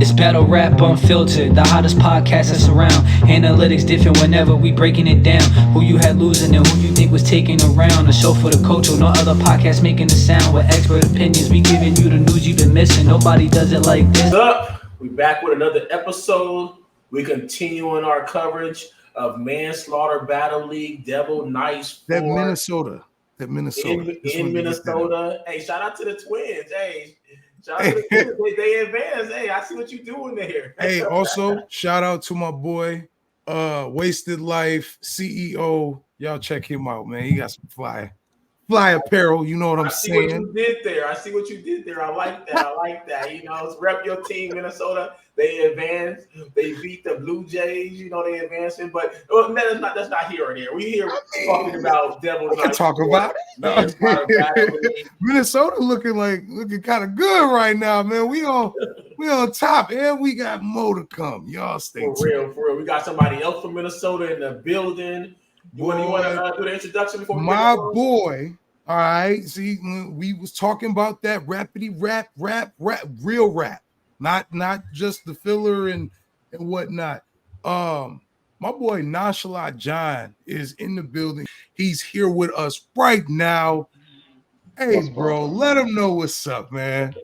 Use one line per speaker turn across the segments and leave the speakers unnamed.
It's Battle Rap Unfiltered, the hottest podcast that's around. Analytics different whenever we breaking it down. Who you had losing and who you think was taking around. A show for the culture, no other podcast making the sound. With expert opinions, we giving you the news you've been missing. Nobody does it like this.
What's up? We back with another episode. We continuing our coverage of Manslaughter Battle League, Devil Nice 4.
That Minnesota.
In Minnesota. Hey, shout out to the Twins. Hey, shout out to the Twins. They advanced. Hey, I see what you're doing there.
Hey, also shout out to my boy, Wasted Life CEO. Y'all check him out, man. He got some fly apparel. You know what I'm saying?
I see what you did there. I like that. You know, it's rep your team, Minnesota. They advanced. They beat the Blue Jays. You know, they advancing. But that's not here or there. We here talking about Devil Nice.
Talk about it. Minnesota looking kind of good right now, man. We on top, and we got more to come. Y'all stay tuned.
For real. We got somebody else from Minnesota in the building. You want to do the introduction before we
my boy? All right. See, we was talking about that rapidy rap, real rap, not just the filler and whatnot. My boy Nonchalant John is in the building. He's here with us right now. Hey, bro, let him know what's up, man.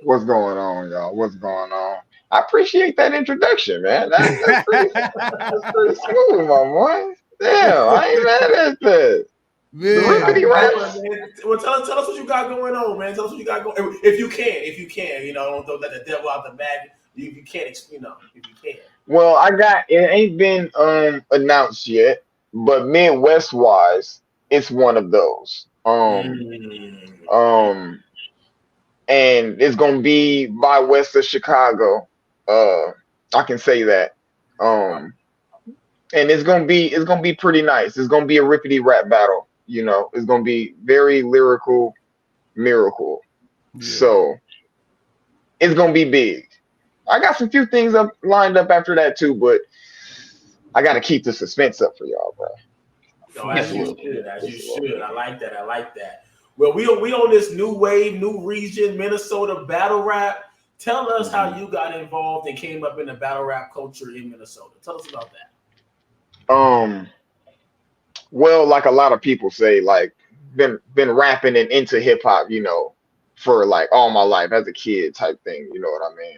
What's going on, y'all? What's going on? I appreciate that introduction, man. That's pretty smooth, my boy. Damn, I ain't mad at that.
Well, tell us what you got going on, man. Tell us what you got going. If you can, you know, don't let the devil out the bag. If you can't, if you can.
Well, it ain't been announced yet, but Midwest wise, it's one of those. And it's gonna be by west of Chicago. I can say that. And it's gonna be pretty nice. It's gonna be a rippity rap battle. You know, it's gonna be very lyrical, miracle. Yeah. So it's gonna be big. I got some few things lined up after that too, but I gotta keep the suspense up for y'all, bro.
No, as you should. I like that. Well, we on this new wave, new region, Minnesota battle rap. Tell us how you got involved and came up in the battle rap culture in Minnesota. Tell us about that.
Well, like a lot of people say, like been rapping and into hip hop, you know, for like all my life as a kid type thing, you know what I mean?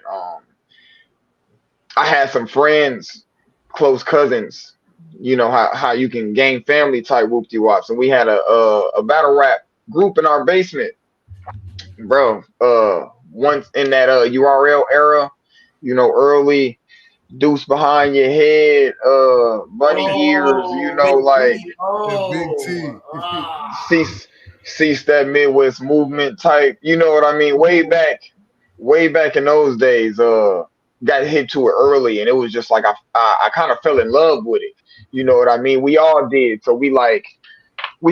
I had some friends, close cousins, you know how you can gang family type whoop-de-wops, and we had a battle rap group in our basement, bro. Once in that URL era, you know, early Deuce behind your head, bunny ears, you know, like
Big T.
Cease that Midwest movement type, you know what I mean? Way back in those days, got hit to it early, and it was just like I kind of fell in love with it, you know what I mean? We all did, so we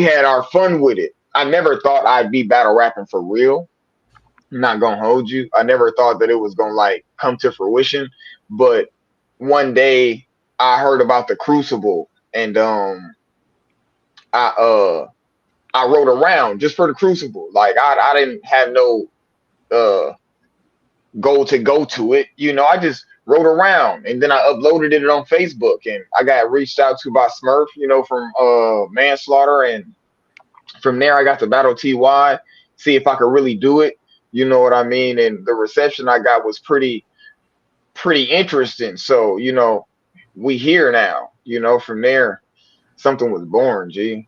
had our fun with it. I never thought I'd be battle rapping for real. I'm not gonna hold you. I never thought that it was gonna like come to fruition, but one day I heard about the Crucible, and I wrote around just for the Crucible. Like I didn't have no goal to go to it, you know. I just wrote around, and then I uploaded it on Facebook, and I got reached out to by Smurf, you know, from Manslaughter, and from there I got to Battle TY, see if I could really do it, you know what I mean? And the reception I got was pretty interesting. So, you know, we here now, you know. From there something was born, G.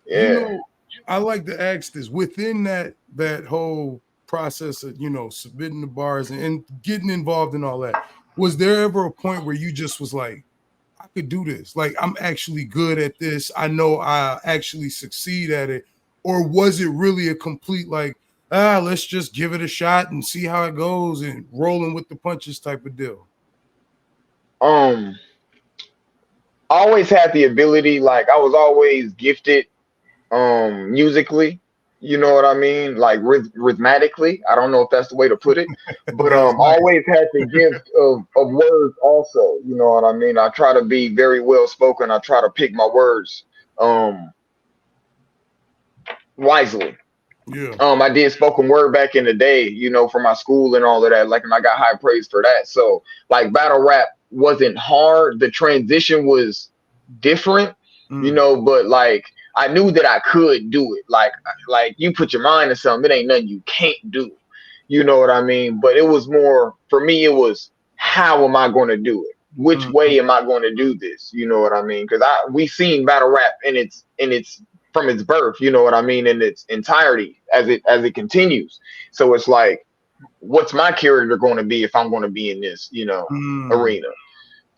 Yeah.
You know, I like to ask this, within that whole process of, you know, submitting the bars and getting involved in all that, was there ever a point where you just was like, I could do this, like I'm actually good at this, I know I actually succeed at it? Or was it really a complete like, let's just give it a shot and see how it goes and rolling with the punches type of deal?
I always had the ability, like I was always gifted musically, you know what I mean, like rhythmatically. I don't know if that's the way to put it, but always had the gift of words also, you know what I mean. I try to be very well spoken. I try to pick my words wisely.
Yeah.
I did spoken word back in the day, for my school and all of that. Like, and I got high praise for that. So, like, battle rap wasn't hard. The transition was different, but like I knew that I could do it. Like you put your mind to something, it ain't nothing you can't do. You know what I mean? But it was more for me. It was how am I going to do it? Which way am I going to do this? You know what I mean? Because we seen battle rap in its from its birth. You know what I mean? In its entirety as it continues. So it's like, what's my character going to be if I'm going to be in this arena?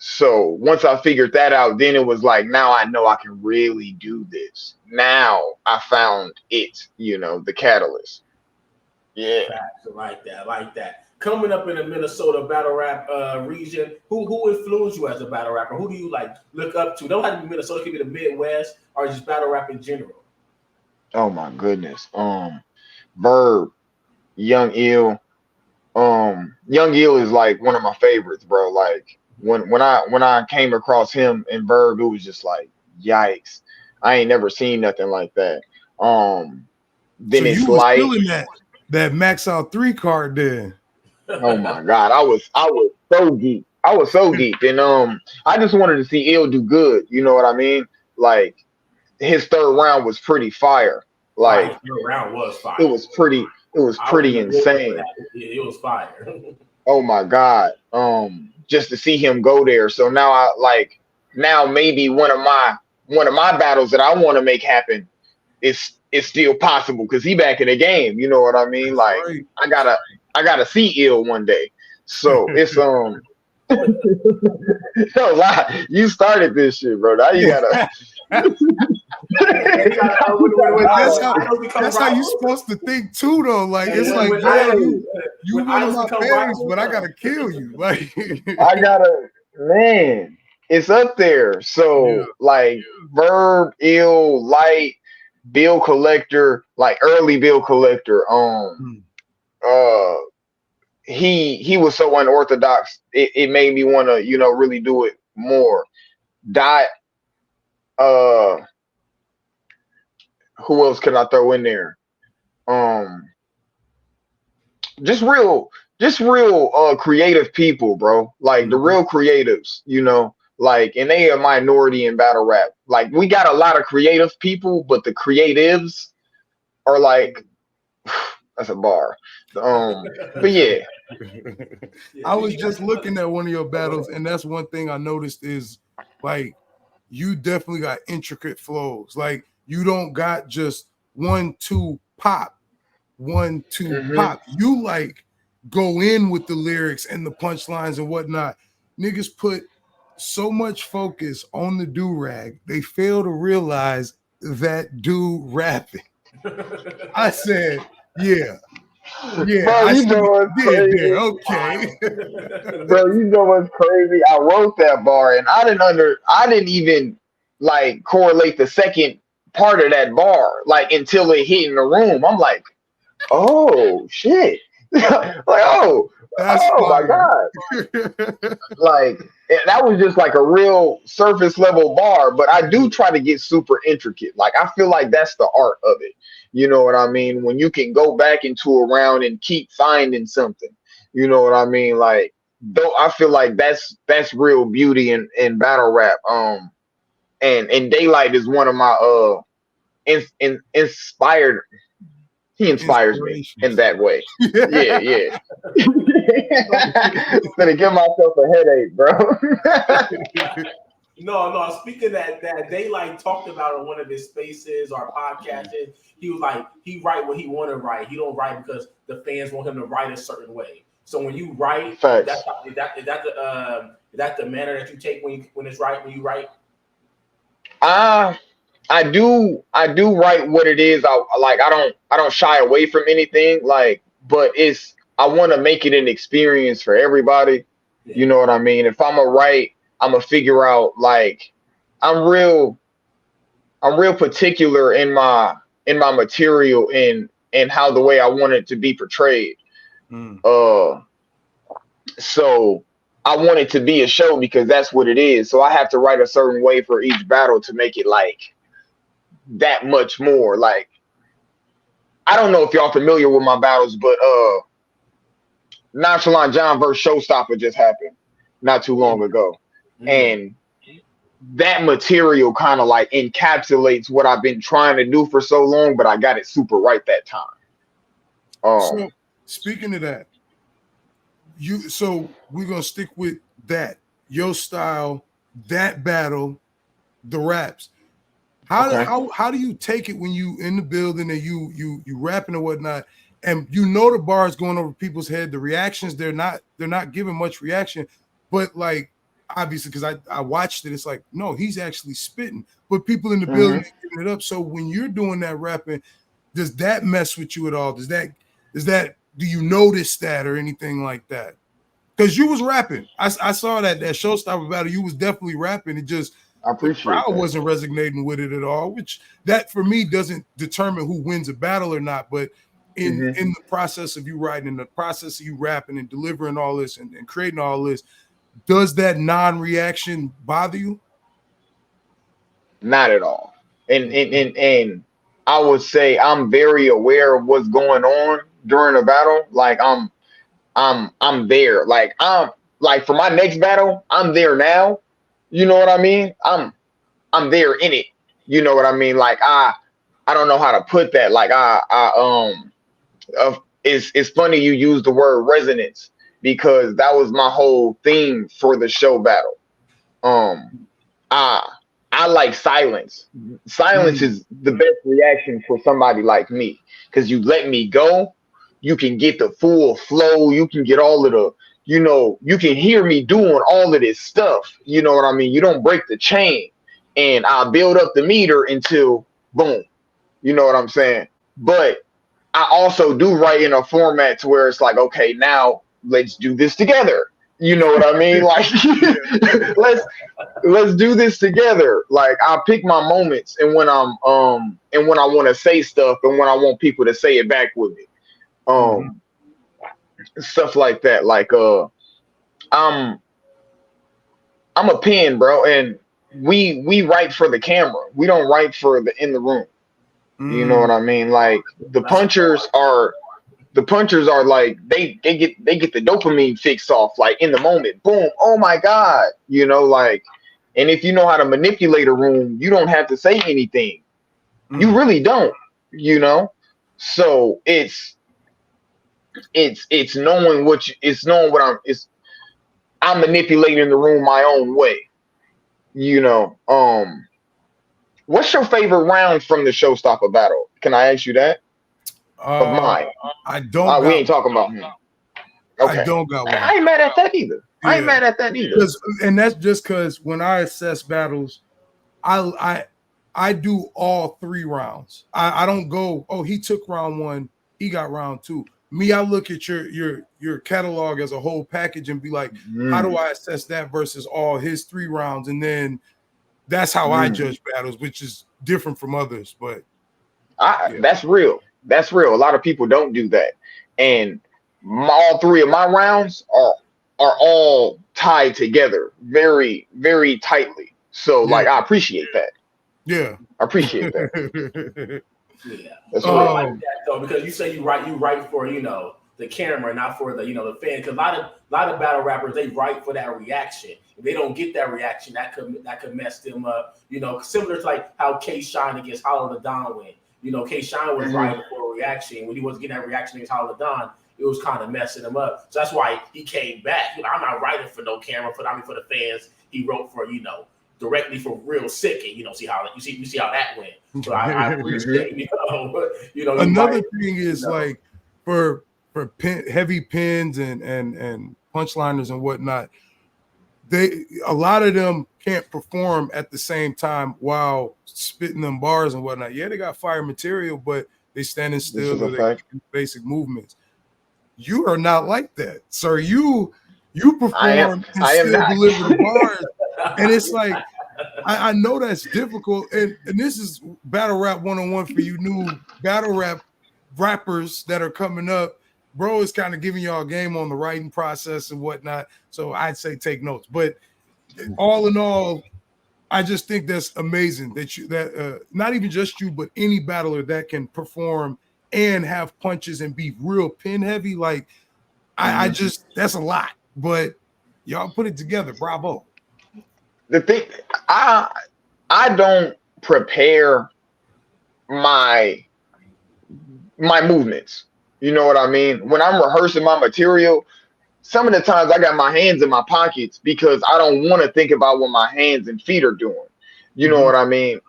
So once I figured that out, then it was like, now I know I can really do this. Now I found it, the catalyst. Yeah.
Facts, I like that. Coming up in the Minnesota battle rap region, who influenced you as a battle rapper? Who do you like look up to? Don't have to be Minnesota, it could be the Midwest or just battle rap in general.
Oh my goodness. Verb, Young Ill. Young Ill is like one of my favorites, bro. Like when I came across him and Verb, it was just like, yikes. I ain't never seen nothing like that. Then
So
it's
you was
like,
feeling that Max Out 3 card then.
oh my God, I was so geeked. I was so geeked. And I just wanted to see Ill do good. You know what I mean? Like his third round was pretty fire. Like
Right, your round was fire.
it was pretty insane.
It was fire.
Oh my God. Just to see him go there. So now maybe one of my battles that I want to make happen is still possible because he back in the game. You know what I mean?
That's
Like
right.
I gotta see Ill one day. So it's no lie. You started this shit, bro. Now you gotta.
That's how you supposed to think too, though. Like it's like, you one of my faves, but I gotta kill you. Like
I gotta, man, it's up there. So like Verb, Ill, Light, Bill Collector, like early Bill Collector. Uh, he was so unorthodox. It made me want to, really do it more. Dot. Uh, who else can I throw in there? Um, just real creative people, bro. Like the real creatives, like, and they are minority in battle rap. Like we got a lot of creative people, but the creatives are like, that's a bar. But yeah.
I was just looking at one of your battles, and that's one thing I noticed is like you definitely got intricate flows. Like you don't got just 1-2 pop, 1-2 pop. You like go in with the lyrics and the punchlines and whatnot. Niggas put so much focus on the do-rag, they fail to realize that dude rapping. I said, yeah. Yeah,
Bro, you know what's crazy?
Okay.
Bro, you know what's crazy? I wrote that bar and I didn't even like correlate the second part of that bar like until it hit in the room. I'm like, oh shit. Like,
That's
my God. Like that was just like a real surface level bar, but I do try to get super intricate. Like I feel like that's the art of it. You know what I mean? When you can go back into a round and keep finding something. You know what I mean? Like though I feel like that's real beauty in battle rap. And Daylight is one of my inspired. He inspires me in that way. Yeah. Gonna give myself a headache, bro.
No. Speaking that Daylight talked about in one of his spaces or podcasts, he was like, he write what he want to write. He don't write because the fans want him to write a certain way. So when you write, is that the manner that you take when you write?
I do write what it is. I don't shy away from anything. Like, but I want to make it an experience for everybody. Yeah. You know what I mean? If I'm gonna write, I'm gonna figure out like I'm real particular in my material and how the way I want it to be portrayed. So I want it to be a show because that's what it is. So I have to write a certain way for each battle to make it like that much more. Like I don't know if y'all familiar with my battles, but Nonchalant John versus Showstopper just happened not too long ago. And that material kind of like encapsulates what I've been trying to do for so long, but I got it super right that time.
So speaking of that, so we're gonna stick with that, your style, that battle, the raps. How do you take it when you in the building and you rapping and whatnot, and you know the bars going over people's head, the reactions they're not giving much reaction, but like obviously because I watched it, it's like no, he's actually spitting, but people in the building are giving it up. So when you're doing that rapping, does that mess with you at all? Does that do you notice that or anything like that? Because you was rapping, I saw that Showstopper battle, you was definitely rapping. It just
I
the
appreciate
crowd
that.
wasn't resonating with it at all, which that for me doesn't determine who wins a battle or not. But in the process of you writing, in the process of you rapping and delivering all this and creating all this, does that non-reaction bother you?
Not at all. And I would say I'm very aware of what's going on during a battle. Like I'm there. Like I'm like for my next battle, I'm there now. You know what I mean? I'm there in it. You know what I mean? Like I don't know how to put that. Like it's funny you use the word resonance because that was my whole theme for the show battle. I like silence. Silence is the best reaction for somebody like me because you let me go, you can get the full flow, you can get all of the, you can hear me doing all of this stuff. You know what I mean? You don't break the chain, and I build up the meter until boom. You know what I'm saying? But I also do write in a format to where it's like, okay, now let's do this together. You know what I mean? Like let's do this together. Like I pick my moments and when I'm and when I want to say stuff and when I want people to say it back with me. Stuff like that. Like I'm a pen, bro, and we write for the camera. We don't write for the in the room. You know what I mean? Like the punchers are like they get the dopamine fix off like in the moment. Boom. Oh my God. Like, and if you know how to manipulate a room, you don't have to say anything. You really don't, So it's knowing I'm manipulating the room my own way. What's your favorite round from the Showstopper battle? Can I ask you that? Of mine.
I don't.
We ain't talking about him. Okay.
I don't got one.
I ain't mad at that either.
Yeah.
I ain't mad at that either.
And that's just because when I assess battles, I do all 3 rounds. I don't go, oh, he took round 1, he got round 2. Me, I look at your catalog as a whole package and be like, how do I assess that versus all his 3 rounds? And then that's how I judge battles, which is different from others. But
that's real. That's real. A lot of people don't do that. And all 3 of my rounds are all tied together very, very tightly. So like I appreciate that.
Yeah.
I appreciate that.
Yeah.
That's
I like that though, because you say you write for, the camera, not for the, the fan. Because a lot of battle rappers, they write for that reaction. If they don't get that reaction, that could mess them up. Similar to like how K Shine against Hollow the Don went. K Shine was writing for a reaction. When he wasn't getting that reaction against Hollow the Don, it was kind of messing him up. So that's why he came back. I'm not writing for no camera, for the fans. He wrote for, directly for real sick, and see how that went. So I appreciate
another thing is like for heavy pins and punchliners and whatnot, a lot of them can't perform at the same time while spitting them bars and whatnot. Yeah, they got fire material, but they standing still or they basic movements. You are not like that, sir. You perform and still deliver the bars. And it's like, I know that's difficult. And this is battle rap 101 for you new battle rap rappers that are coming up. Bro is kind of giving y'all a game on the writing process and whatnot. So I'd say take notes. But all in all, I just think that's amazing that not even just you, but any battler that can perform and have punches and be real pin heavy. Like I just, that's a lot, but y'all put it together. Bravo.
The thing, I don't prepare my movements. You know what I mean? When I'm rehearsing my material, some of the times I got my hands in my pockets because I don't want to think about what my hands and feet are doing. You know what I mean?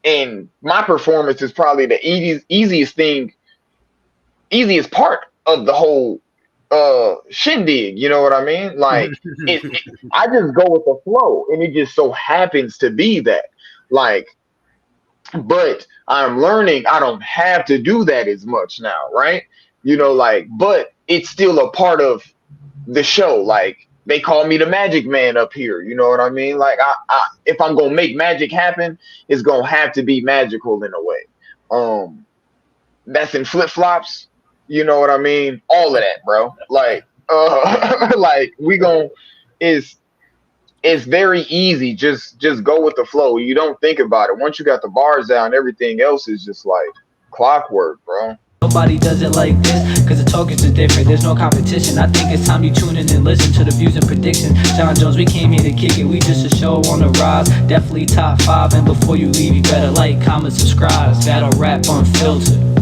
And my performance is probably the easiest part of the whole shindig. You know what I mean? Like I just go with the flow, and it just so happens to be that. Like, but I'm learning I don't have to do that as much now, right? You know, like, but it's still a part of the show. Like, they call me the magic man up here. You know what I mean? Like, I if I'm gonna make magic happen, it's gonna have to be magical in a way. That's in flip flops. You know what I mean? All of that, bro. Like, like we gon' it's very easy. Just go with the flow. You don't think about it. Once you got the bars down, everything else is just like clockwork, bro.
Nobody does it like this, cause the talk is just different, there's no competition. I think it's time you tune in and listen to the views and predictions. John Jones, we came here to kick it, we just a show on the rise. Definitely top 5, and before you leave, you better like, comment, subscribe. Battle Rap Unfiltered.